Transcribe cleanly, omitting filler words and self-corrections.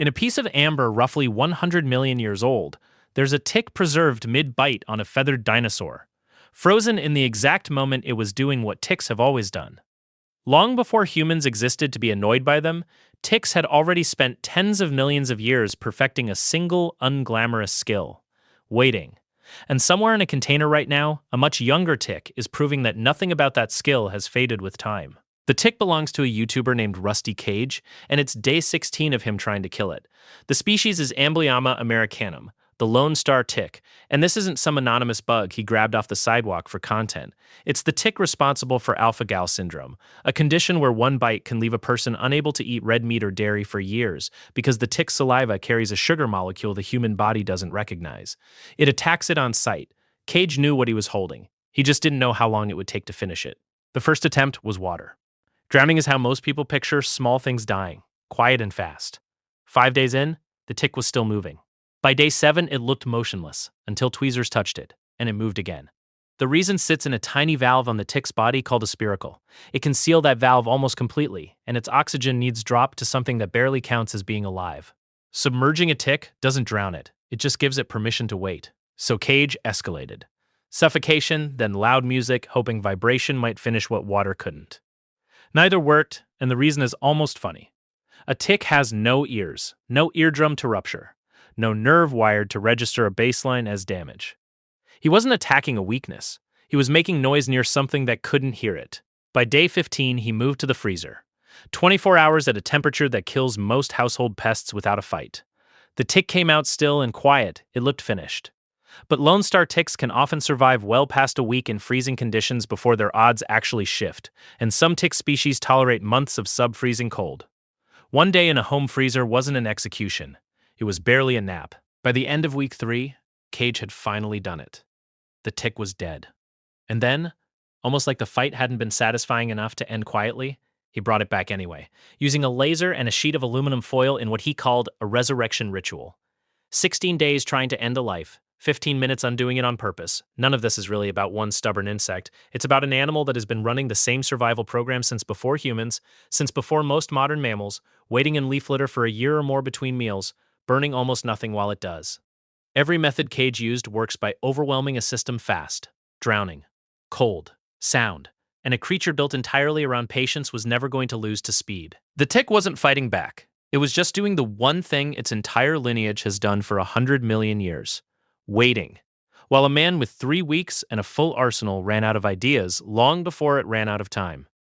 In a piece of amber roughly 100 million years old, there's a tick preserved mid-bite on a feathered dinosaur, frozen in the exact moment it was doing what ticks have always done. Long before humans existed to be annoyed by them, ticks had already spent tens of millions of years perfecting a single unglamorous skill: waiting. And somewhere in a container right now, a much younger tick is proving that nothing about that skill has faded with time. The tick belongs to a YouTuber named Rusty Cage, and it's day 16 of him trying to kill it. The species is Amblyomma americanum, the Lone Star tick, and this isn't some anonymous bug he grabbed off the sidewalk for content. It's the tick responsible for alpha-gal syndrome, a condition where one bite can leave a person unable to eat red meat or dairy for years because the tick's saliva carries a sugar molecule the human body doesn't recognize. It attacks it on sight. Cage knew what he was holding. He just didn't know how long it would take to finish it. The first attempt was water. Drowning is how most people picture small things dying, quiet and fast. 5 days in, the tick was still moving. By day 7, it looked motionless, until tweezers touched it, and it moved again. The reason sits in a tiny valve on the tick's body called a spiracle. It can seal that valve almost completely, and its oxygen needs dropped to something that barely counts as being alive. Submerging a tick doesn't drown it, it just gives it permission to wait. So Cage escalated. Suffocation, then loud music, hoping vibration might finish what water couldn't. Neither worked, and the reason is almost funny. A tick has no ears, no eardrum to rupture, no nerve wired to register a baseline as damage. He wasn't attacking a weakness. He was making noise near something that couldn't hear it. By day 15, he moved to the freezer. 24 hours at a temperature that kills most household pests without a fight. The tick came out still and quiet. It looked finished. But Lone Star ticks can often survive well past a week in freezing conditions before their odds actually shift, and some tick species tolerate months of sub-freezing cold. One day in a home freezer wasn't an execution. It was barely a nap. By the end of week 3, Cage had finally done it. The tick was dead. And then, almost like the fight hadn't been satisfying enough to end quietly, he brought it back anyway, using a laser and a sheet of aluminum foil in what he called a resurrection ritual. 16 days trying to end a life, 15 minutes undoing it on purpose. None of this is really about one stubborn insect. It's about an animal that has been running the same survival program since before humans, since before most modern mammals, waiting in leaf litter for a year or more between meals, burning almost nothing while it does. Every method Cage used works by overwhelming a system fast, drowning, cold, sound, and a creature built entirely around patience was never going to lose to speed. The tick wasn't fighting back. It was just doing the one thing its entire lineage has done for 100 million years. Waiting. While a man with 3 weeks and a full arsenal ran out of ideas long before it ran out of time.